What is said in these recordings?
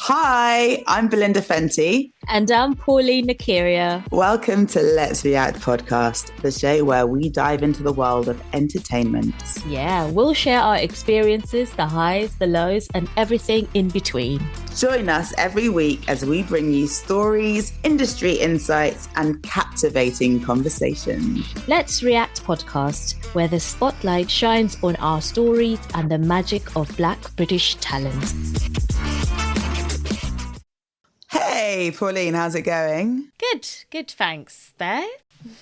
Hi, I'm Belinda Fenty. And I'm Pauline Nakaria. Welcome to Let's React podcast, the show where we dive into the world of entertainment. Yeah, we'll share our experiences, the highs, the lows, and everything in between. Join us every week as we bring you stories, industry insights, and captivating conversations. Let's React podcast, where the spotlight shines on our stories and the magic of Black British talent. Hey, Pauline, how's it going? Good, thanks. There?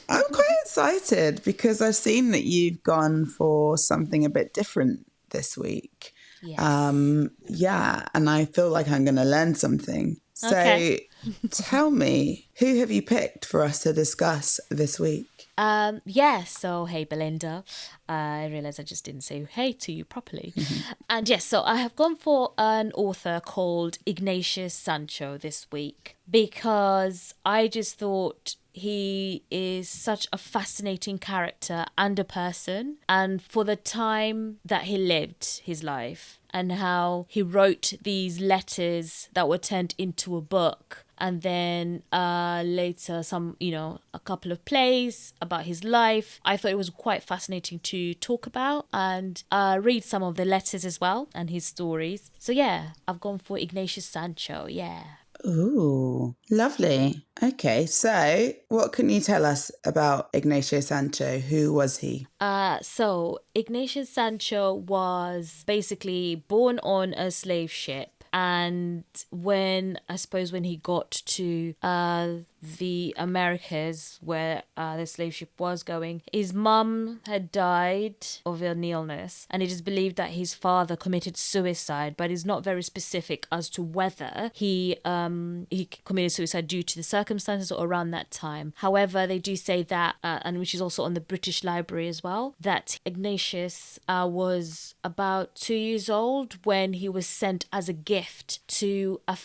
I'm quite excited because I've seen that you've gone for something a bit different this week. Yes. And I feel like I'm going to learn something. So tell me, who have you picked for us to discuss this week? So hey Belinda, I realised I just didn't say hey to you properly. And yes, so I have gone for an author called Ignasius Sancho this week because I just thought he is such a fascinating character and a person, and for the time that he lived his life and how he wrote these letters that were turned into a book. And then later a couple of plays about his life. I thought it was quite fascinating to talk about and read some of the letters as well and his stories. So yeah, I've gone for Ignatius Sancho, yeah. Ooh, lovely. Okay, so what can you tell us about Ignatius Sancho? Who was he? So Ignatius Sancho was basically born on a slave ship. And when he got to the Americas where the slave ship was going, his mum had died of an illness, and it is believed that his father committed suicide, but it's not very specific as to whether he committed suicide due to the circumstances or around that time. However, they do say that, and which is also on the British Library as well, that Ignatius was about 2 years old when he was sent as a gift to a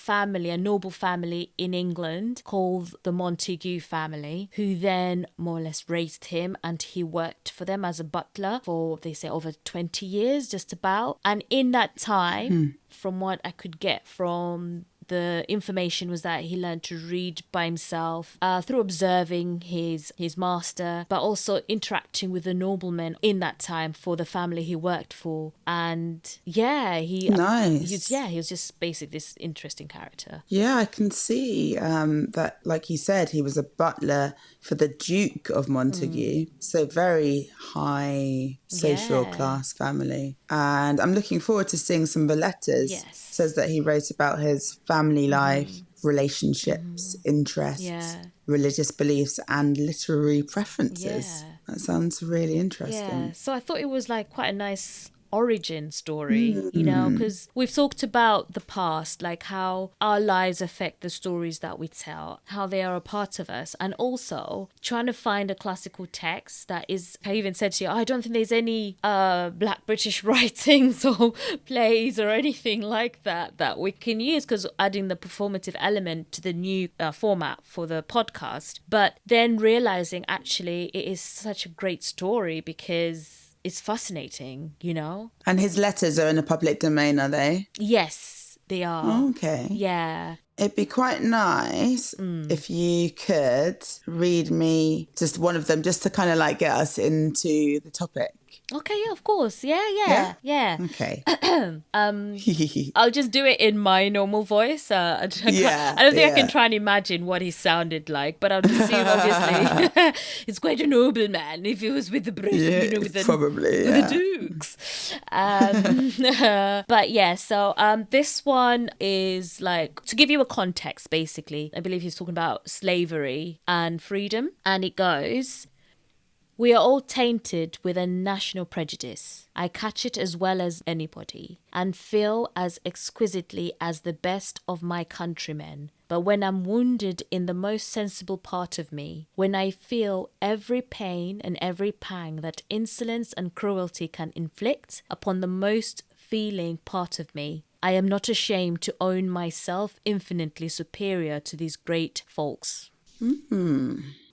noble family in England called the Montague family, who then more or less raised him, and he worked for them as a butler for, they say, over 20 years, just about. And in that time, from what I could get from the information, was that he learned to read by himself through observing his master, but also interacting with the noblemen in that time for the family he worked for. And he was just basically this interesting character. Yeah, I can see that, like you said, he was a butler for the Duke of Montague, so very high social class family. And I'm looking forward to seeing some of the letters. Yes. It says that he wrote about his family life, relationships, interests, religious beliefs, and literary preferences. Yeah. That sounds really interesting. Yeah, so I thought it was like quite a nice origin story, because we've talked about the past, like how our lives affect the stories that we tell, how they are a part of us, and also trying to find a classical text that is, I even said to you, I don't think there's any Black British writings or plays or anything like that we can use, because adding the performative element to the new format for the podcast, but then realizing actually it is such a great story because it's fascinating, And his letters are in the public domain, are they? Yes, they are. Okay. Yeah. It'd be quite nice if you could read me just one of them, just to kind of like get us into the topic. Okay, yeah, of course. Yeah. Okay. I'll just do it in my normal voice. I don't think I can try and imagine what he sounded like, but I'll just assume, obviously, it's quite a noble man if he was with the British, with the Dukes. But yeah, so this one is like, to give you a context, basically, I believe he's talking about slavery and freedom, and it goes: "We are all tainted with a national prejudice. I catch it as well as anybody, and feel as exquisitely as the best of my countrymen. But when I'm wounded in the most sensible part of me, when I feel every pain and every pang that insolence and cruelty can inflict upon the most feeling part of me, I am not ashamed to own myself infinitely superior to these great folks."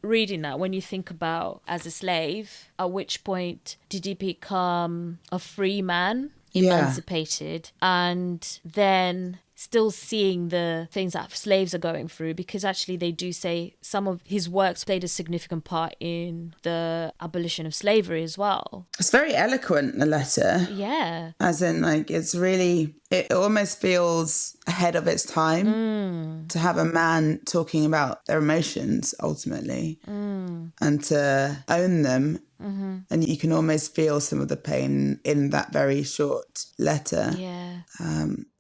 Reading that, when you think about as a slave, at which point did he become a free man, emancipated, and then still seeing the things that slaves are going through, because actually they do say some of his works played a significant part in the abolition of slavery as well. It's very eloquent, the letter. Yeah. As in, like, it's really, it almost feels ahead of its time to have a man talking about their emotions ultimately and to own them. And you can almost feel some of the pain in that very short letter. Yeah.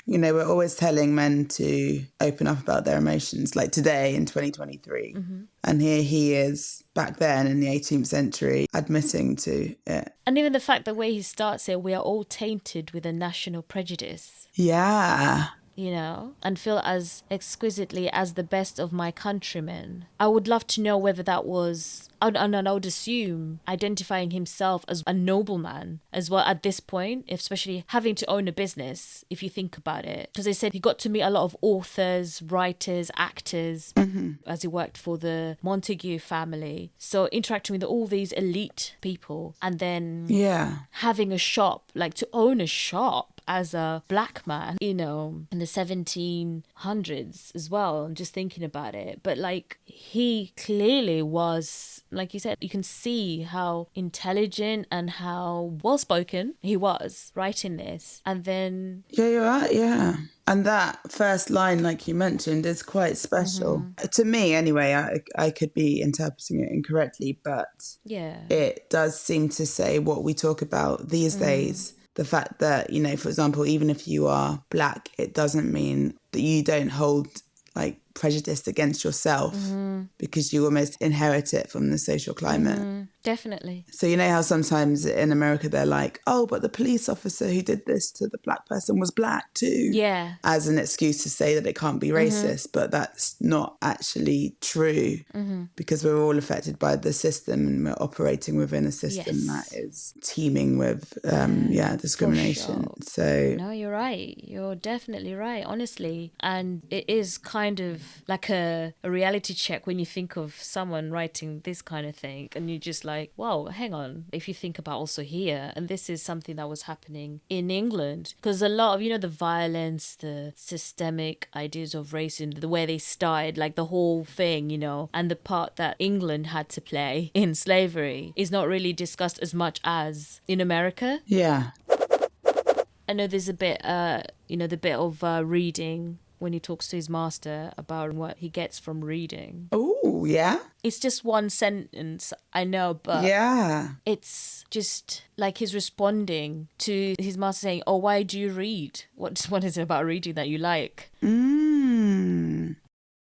You know, we're always telling men to open up about their emotions, like today in 2023. And here he is back then in the 18th century admitting to it. And even the fact, the way he starts it, we are all tainted with a national prejudice. Yeah. You know, and feel as exquisitely as the best of my countrymen. I would love to know whether that was, and I would assume, identifying himself as a nobleman as well at this point, especially having to own a business, if you think about it. Because they said he got to meet a lot of authors, writers, actors, as he worked for the Montague family. So interacting with all these elite people, and then having a shop, like to own a shop as a black man, you know, in the 1700s as well. I'm just thinking about it. But like, he clearly was, like you said, you can see how intelligent and how well-spoken he was writing this. And then... Yeah, you're right, yeah. And that first line, like you mentioned, is quite special. To me, anyway, I could be interpreting it incorrectly, but it does seem to say what we talk about these days. The fact that, you know, for example, even if you are black, it doesn't mean that you don't hold like prejudice against yourself because you almost inherit it from the social climate. Definitely. So you know how sometimes in America they're like, oh, but the police officer who did this to the black person was black too. Yeah. As an excuse to say that it can't be racist, but that's not actually true because we're all affected by the system and we're operating within a system that is teeming with, discrimination. Sure. So no, you're right. You're definitely right, honestly. And it is kind of like a reality check when you think of someone writing this kind of thing and you just like, wow, hang on. If you think about also here, and this is something that was happening in England, because a lot of, you know, the violence, the systemic ideas of racism, the way they started, like the whole thing, you know, and the part that England had to play in slavery is not really discussed as much as in America. Yeah. I know there's a bit, the bit of reading when he talks to his master about what he gets from reading. Oh, yeah? It's just one sentence, I know, but it's just like he's responding to his master saying, oh, why do you read? What is it about reading that you like?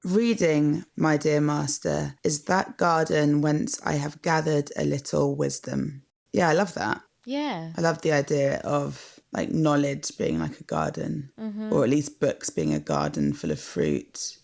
Reading, my dear master, is that garden whence I have gathered a little wisdom. Yeah, I love that. Yeah. I love the idea of like knowledge being like a garden, or at least books being a garden full of fruit.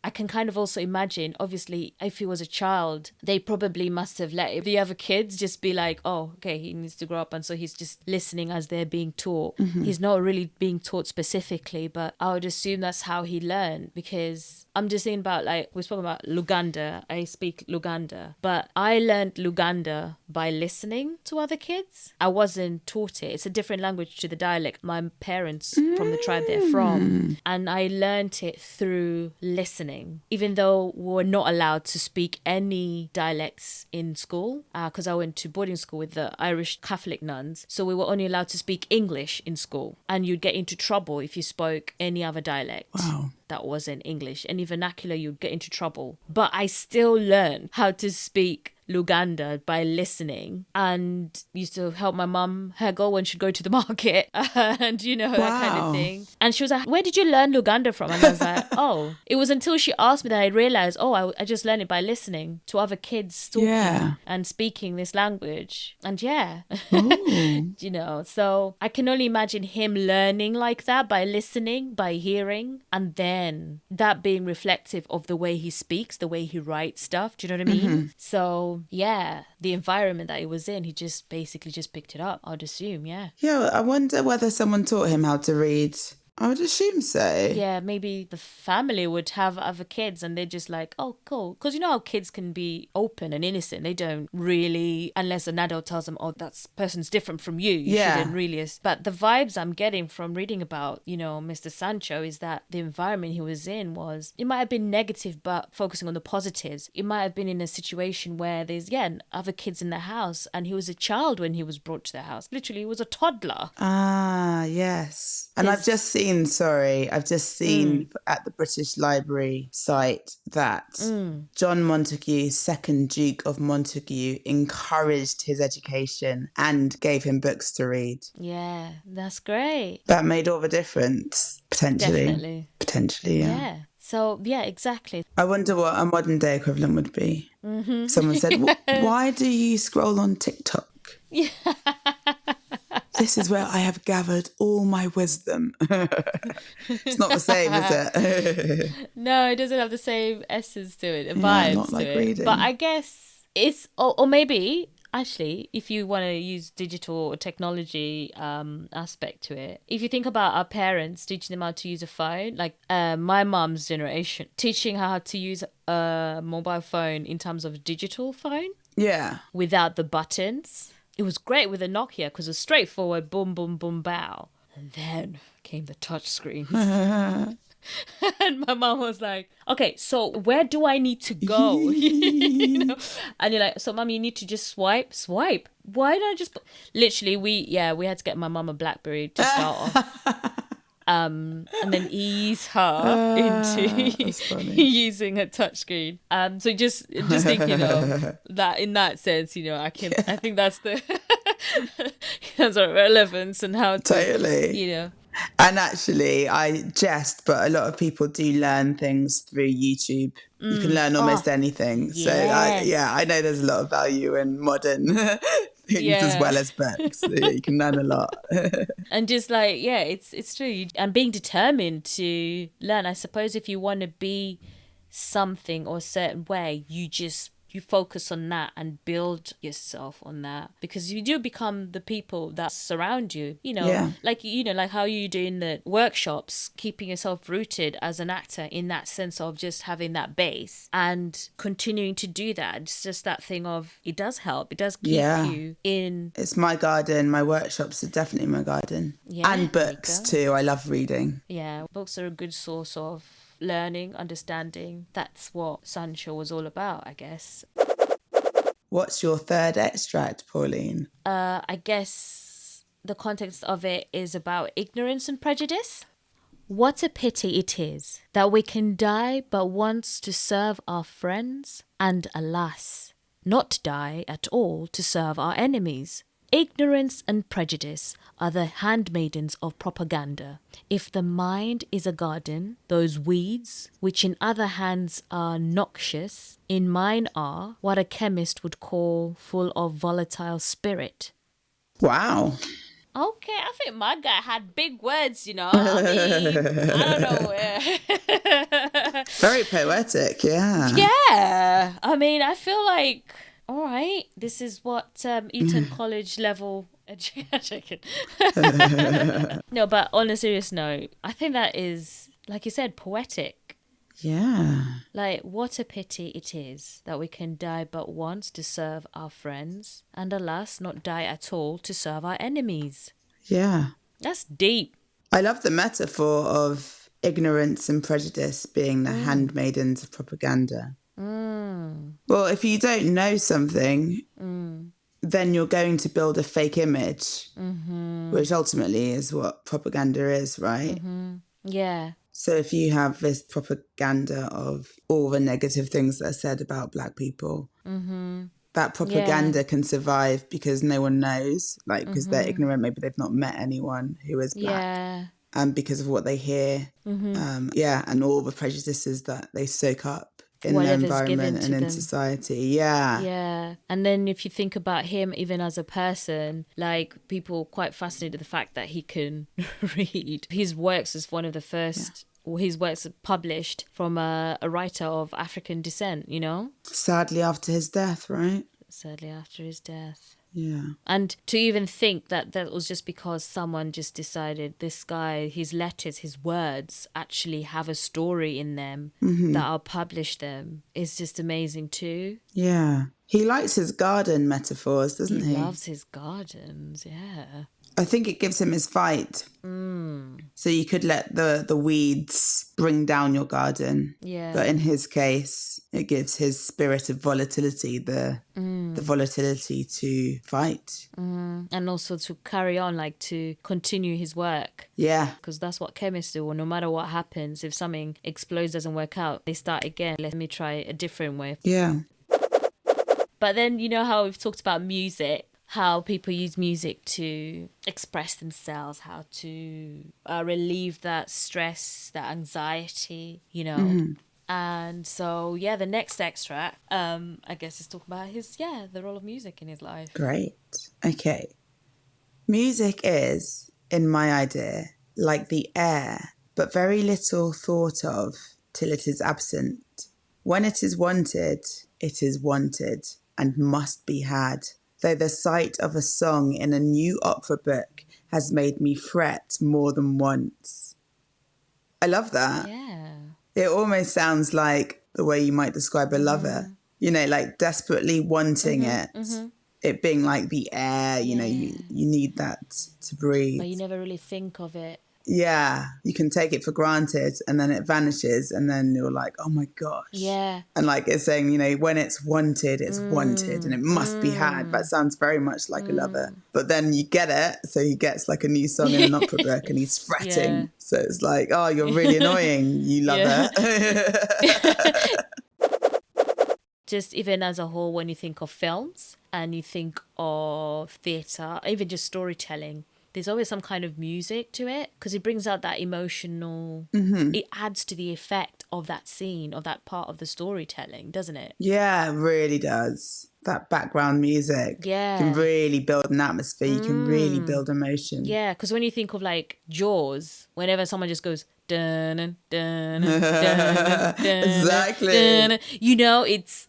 I can kind of also imagine, obviously, if he was a child, they probably must have let the other kids just be like, oh, okay, he needs to grow up. And so he's just listening as they're being taught. He's not really being taught specifically, but I would assume that's how he learned, because I'm just thinking about, like, we spoke about Luganda. I speak Luganda, but I learned Luganda by listening to other kids. I wasn't taught it. It's a different language to the dialect my parents from the tribe they're from. And I learned it through listening. Even though we were not allowed to speak any dialects in school, because I went to boarding school with the Irish Catholic nuns, so we were only allowed to speak English in school, and you'd get into trouble if you spoke any other dialect. Wow. That wasn't English. Any vernacular, you'd get into trouble. But I still learned how to speak Luganda by listening, and used to help my mum haggle when she'd go to the market and that kind of thing. And she was like, where did you learn Luganda from? And I was like, oh, it was until she asked me that I realized, I just learned it by listening to other kids talking and speaking this language. And so I can only imagine him learning like that by listening, by hearing, and then that being reflective of the way he speaks, the way he writes stuff. Do you know what I mean? So the environment that he was in, he just basically just picked it up, I'd assume. Yeah, I wonder whether someone taught him how to read I would assume so. Yeah, maybe the family would have other kids and they're just like, oh, cool. Because you know how kids can be open and innocent. They don't really, unless an adult tells them, oh, that person's different from you. You shouldn't Yeah. really. But the vibes I'm getting from reading about, you know, Mr. Sancho is that the environment he was in was, it might have been negative, but focusing on the positives. It might have been in a situation where there's, yeah, other kids in the house and he was a child when he was brought to the house. Literally, he was a toddler. Ah, yes. And I've just There's, seen, at the British Library site that John Montagu, second Duke of Montagu, encouraged his education and gave him books to read. yeah, that's great. That made all the difference, potentially. Definitely. Potentially, yeah. Yeah. So, yeah, exactly. I wonder what a modern day equivalent would be. Mm-hmm. Someone said, why do you scroll on TikTok? Yeah. This is where I have gathered all my wisdom. It's not the same, is it? No, it doesn't have the same essence to it, Yeah, not vibes like to it. reading. But I guess it's, or maybe actually, if you want to use digital or technology aspect to it, if you think about our parents teaching them how to use a phone, like my mom's generation, teaching her how to use a mobile phone in terms of digital phone Yeah. without the buttons. It was great with a Nokia because it was straightforward, boom, boom, boom, bow. And then came the touch screens. And my mom was like, okay, so where do I need to go? You know? And you're like, so mom, you need to just swipe. Why don't I just... Literally, we had to get my mom a BlackBerry to start off. And then ease her into using a touchscreen. So just thinking of that in that sense, you know, I think that's the that's our relevance and how to, Totally. you know. And actually, I jest, but a lot of people do learn things through YouTube. You can learn almost anything. Yes. So, I know there's a lot of value in modern things as well as books. So, you can learn a lot. And just like, yeah, it's true. And being determined to learn. I suppose if you want to be something or a certain way, you focus on that and build yourself on that, because you do become the people that surround you, you know. Like, you know, like how you do in the workshops, keeping yourself rooted as an actor in that sense of just having that base and continuing to do that. It's just that thing of, it does help, it does keep you in. It's my garden. My workshops are definitely my garden. And books too. I love reading. Yeah, books are a good source of learning, understanding. That's what Sancho was all about, I guess. What's your third extract, Pauline? I guess the context of it is about ignorance and prejudice. What a pity it is that we can die but once to serve our friends, and alas, not die at all to serve our enemies. Ignorance and prejudice are the handmaidens of propaganda. If the mind is a garden, those weeds, which in other hands are noxious, in mine are what a chemist would call full of volatile spirit. Wow. Okay, I think my guy had big words, you know. I mean, I don't know. Very poetic, yeah. Yeah. I mean, I feel like, all right, this is what Eton College level education. No, but on a serious note, I think that is, like you said, poetic. Yeah. Like, what a pity it is that we can die but once to serve our friends, and alas, not die at all to serve our enemies. Yeah. That's deep. I love the metaphor of ignorance and prejudice being the handmaidens of propaganda. Well, if you don't know something, then you're going to build a fake image, which ultimately is what propaganda is, right? Yeah. So if you have this propaganda of all the negative things that are said about Black people, that propaganda can survive because no one knows, like, because they're ignorant, maybe they've not met anyone who is Black. Yeah. And because of what they hear, and all the prejudices that they soak up in their environment and in society. Yeah. And then if you think about him even as a person, like, people quite fascinated with the fact that he can read. His works is one of the first, his works are published from a writer of African descent, you know? Sadly after his death, right? Sadly after his death. Yeah. And to even think that that was just because someone just decided this guy, his letters, his words actually have a story in them, that I'll publish them, is just amazing too. Yeah. He likes his garden metaphors, He doesn't he? loves his gardens, yeah. I think it gives him his fight. So you could let the weeds bring down your garden. Yeah. But in his case, it gives his spirit of volatility the volatility to fight. And also to carry on, like to continue his work. Yeah. Because that's what chemists do. No matter what happens, if something explodes, doesn't work out, they start again. Let me try a different way. Yeah. But then, you know how we've talked about music, how people use music to express themselves, how to relieve that stress, that anxiety, you know. And so, yeah, the next extract, I guess, is talking about the role of music in his life. Great. Okay. Music is, in my idea, like the air, but very little thought of till it is absent. When it is wanted and must be had. Though the sight of a song in a new opera book has made me fret more than once. I love that. Yeah. It almost sounds like the way you might describe a lover, you know, like desperately wanting it. It being like the air, you know, you need that to breathe. But you never really think of it. Yeah, you can take it for granted and then it vanishes and then you're like, oh my gosh. Yeah. And like it's saying, you know, when it's wanted and it must be had. That sounds very much like a lover. But then you get it. So he gets like a new song in an opera book and he's fretting. Yeah. So it's like, oh, you're really annoying, you lover. Just even as a whole, when you think of films and you think of theatre, even just storytelling, there's always some kind of music to it because it brings out that emotional, it adds to the effect of that scene, of that part of the storytelling, doesn't it? Yeah, it really does. That background music can really build an atmosphere. You can really build emotion. Yeah, because when you think of like Jaws, whenever someone just goes, dun dun dun dun dun dun, Exactly. dun, you know, it's...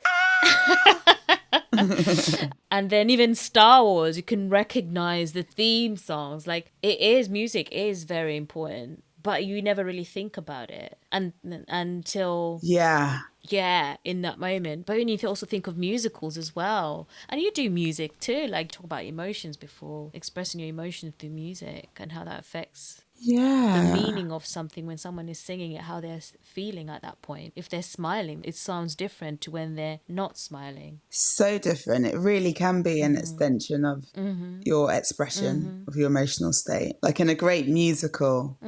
And then even Star Wars, you can recognize the theme songs. Like, music is very important, but you never really think about it until in that moment. But then you also think of musicals as well, and you do music too, like talk about emotions before, expressing your emotions through music and how that affects the meaning of something when someone is singing it, how they're feeling at that point. If they're smiling, it sounds different to when they're not smiling. So different. It really can be an extension of your expression of your emotional state. Like in a great musical,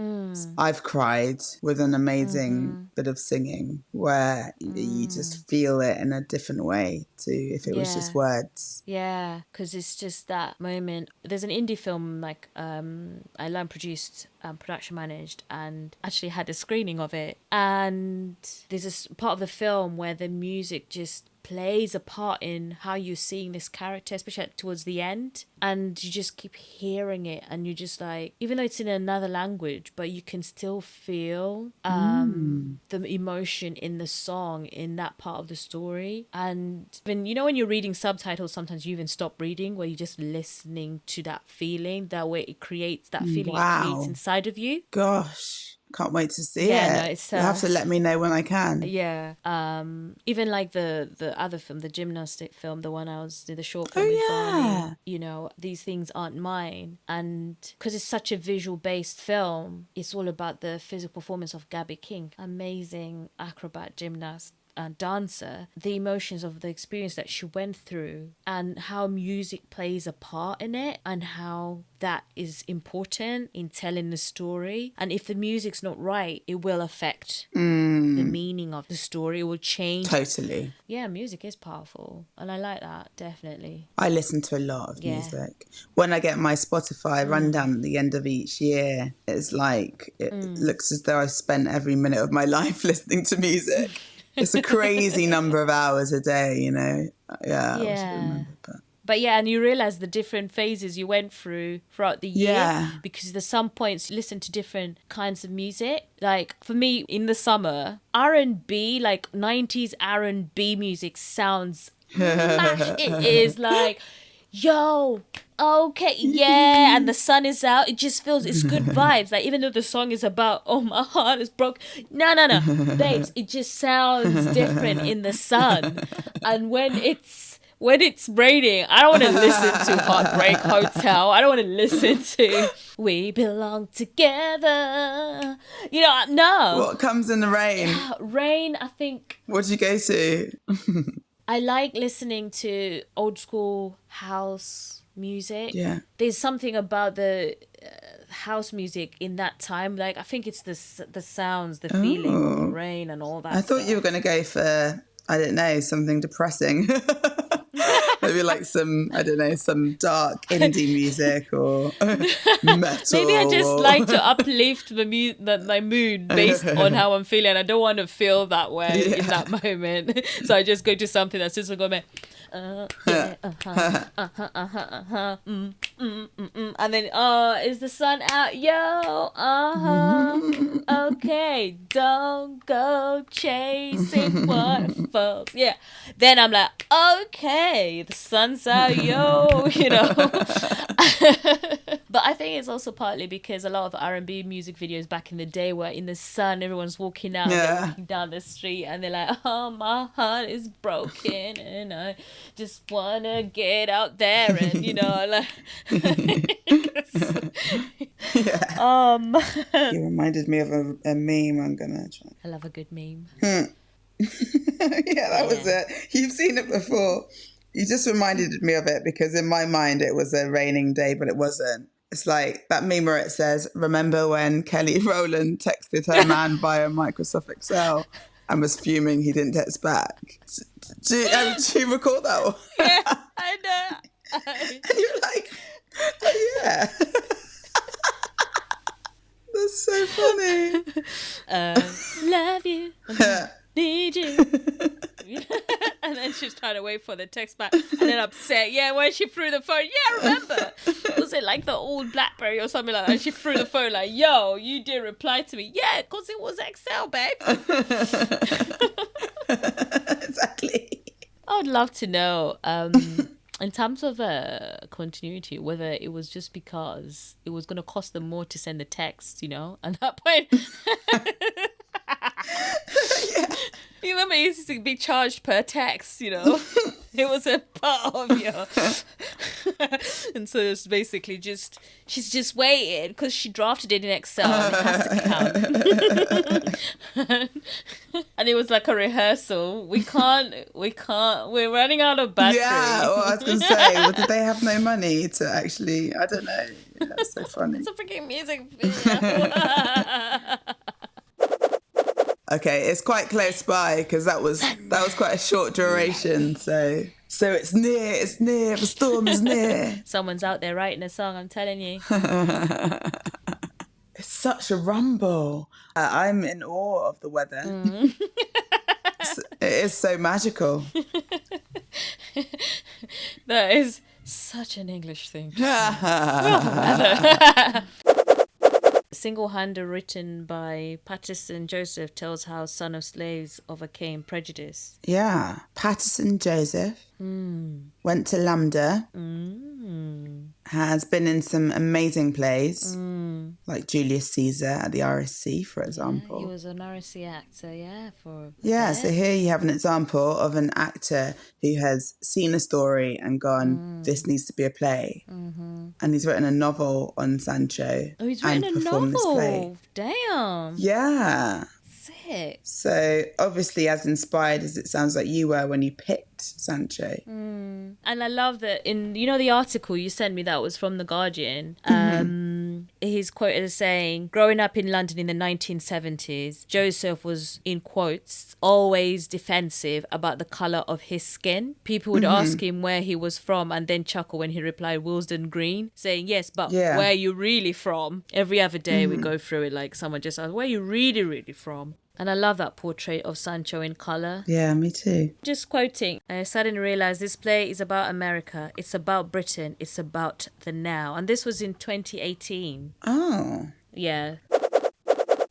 I've cried with an amazing bit of singing where you just feel it in a different way to if it was just words. Yeah, because it's just that moment. There's an indie film like I produced, production managed, and actually had a screening of it. And there's this part of the film where the music just plays a part in how you're seeing this character, especially towards the end, and you just keep hearing it, and you're just like, even though it's in another language, but you can still feel the emotion in the song in that part of the story. And when when you're reading subtitles, sometimes you even stop reading, where you're just listening to that feeling, that way it creates that feeling it creates inside of you. Gosh, can't wait to see it. No, it's You'll have to let me know when I can. Yeah. Even like the other film, the gymnastic film, the short film with Barney, these things aren't mine. And because it's such a visual based film, it's all about the physical performance of Gabby King, amazing acrobat, gymnast, dancer, the emotions of the experience that she went through, and how music plays a part in it, and how that is important in telling the story. And if the music's not right, it will affect the meaning of the story. It will change. Totally. Yeah, music is powerful, and I like that, definitely. I listen to a lot of music. When I get my Spotify rundown at the end of each year, it's like it looks as though I've spent every minute of my life listening to music. It's a crazy number of hours a day, Yeah. I wish I remember, But yeah, and you realize the different phases you went through throughout the year, because there's some points you listen to different kinds of music. Like for me, in the summer, R&B, like 90s R&B music sounds mash. It is like, yo, okay, yeah, and the sun is out. It just feels, it's good vibes. Like, even though the song is about, oh, my heart is broke. No, babes, it just sounds different in the sun. And when it's raining, I don't want to listen to Heartbreak Hotel. I don't want to listen to We Belong Together. You know, no. What comes in the rain? Rain, I think. What do you go to? I like listening to old school house music. Yeah. There's something about the house music in that time. Like, I think it's the sounds, the feeling of the rain and all that. I thought you were going to go for, I don't know, something depressing. Maybe like some, I don't know, some dark indie music or metal. Maybe I just like to uplift my mood based on how I'm feeling. I don't want to feel that way in that moment. So I just go to something that's just going, and then, is the sun out? Yo, okay, don't go chasing waterfalls. Yeah. Then I'm like, okay, the sun's out, yo, you know. But I think it's also partly because a lot of R&B music videos back in the day were in the sun, everyone's walking out, they're walking down the street, and they're like, oh, my heart is broken, and I just wanna get out there, and you know, like. You reminded me of a meme. I'm gonna try. I love a good meme. Yeah, that was it. You've seen it before. You just reminded me of it because in my mind it was a raining day, but it wasn't. It's like that meme where it says, remember when Kelly Rowland texted her man via Microsoft Excel and was fuming he didn't text back? Do you recall that one? Yeah, I know. And you're like, oh yeah. That's so funny. Love you. Need you. And then she's trying to wait for the text back and then upset. Yeah, when she threw the phone. Yeah, remember. Was it like the old BlackBerry or something like that? And she threw the phone like, yo, you didn't reply to me. Yeah, because it was Excel, babe. Exactly. I would love to know, in terms of continuity, whether it was just because it was going to cost them more to send the text, you know? At that point... You remember you used to be charged per text, you know? It was a part of your... And so it's basically just... She's just waiting because she drafted it in Excel and it has to count. And it was like a rehearsal. We can't... We're running out of battery. Yeah, well, I was going to say, well, did they have no money to actually... I don't know. That's so funny. It's a freaking music video. Okay, it's quite close by because that was quite a short duration. So it's near. The storm is near. Someone's out there writing a song. I'm telling you. It's such a rumble. I'm in awe of the weather. It is so magical. That is such an English thing. Single-handed written by Patterson Joseph tells how Son of Slaves overcame prejudice. Yeah. Patterson Joseph went to Lambda. Has been in some amazing plays, like Julius Caesar at the RSC, for example. He was an RSC actor, So here you have an example of an actor who has seen a story and gone, this needs to be a play. And he's written a novel on Sancho. Oh, he's written a novel? This play. Damn. Yeah. Sick. So obviously as inspired as it sounds like you were when you picked Sancho. And I love that in, you know, the article you sent me that was from The Guardian. He's quoted as saying, growing up in London in the 1970s, Joseph was, in quotes, always defensive about the colour of his skin. People would ask him where he was from and then chuckle when he replied Willesden Green, saying, yes, but where are you really from? Every other day we go through it, like someone just asked, where are you really, really from? And I love that portrait of Sancho in colour. Yeah, me too. Just quoting, I suddenly realised this play is about America. It's about Britain. It's about the now. And this was in 2018. Oh. Yeah.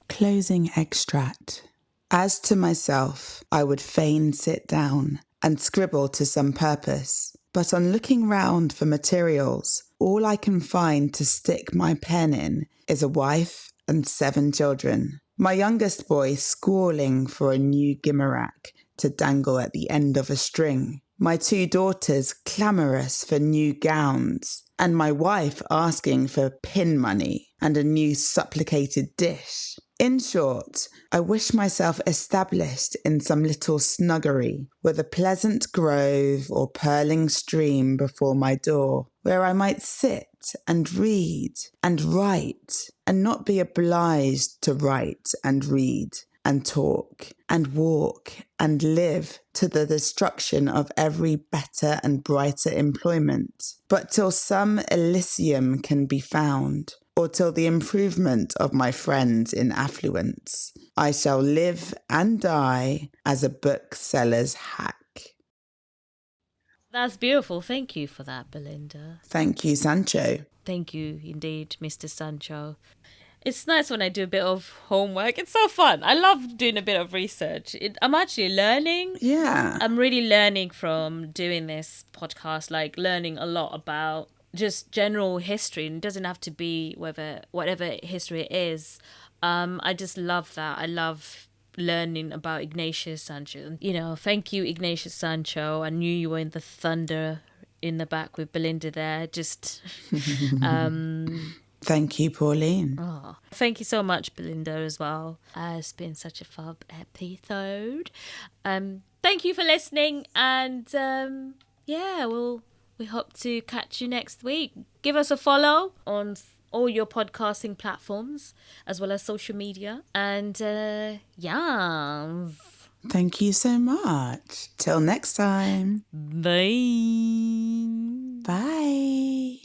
Closing extract. As to myself, I would fain sit down and scribble to some purpose, But on looking round for materials, all I can find to stick my pen in is a wife and 7 children. My youngest boy squalling for a new gimerack to dangle at the end of a string. My 2 daughters clamorous for new gowns, and my wife asking for pin money and a new supplicated dish. In short, I wish myself established in some little snuggery with a pleasant grove or purling stream before my door, where I might sit and read and write and not be obliged to write and read and talk and walk and live to the destruction of every better and brighter employment, but till some Elysium can be found, or till the improvement of my friends in affluence, I shall live and die as a bookseller's hack. That's beautiful. Thank you for that, Belinda. Thank you, Sancho. Thank you indeed, Mr. Sancho. It's nice when I do a bit of homework. It's so fun. I love doing a bit of research. I'm actually learning. Yeah. I'm really learning from doing this podcast, like learning a lot about just general history. And it doesn't have to be whatever history it is. I just love that. I love learning about Ignatius Sancho. You know, thank you, Ignatius Sancho. I knew you were in the thunder in the back with Belinda there. Just Thank you, Pauline. oh, thank you so much, Belinda, as well. It's been such a fun episode. Thank you for listening, and we hope to catch you next week. Give us a follow on all your podcasting platforms as well as social media, and Thank you so much. Till next time. bye. Bye.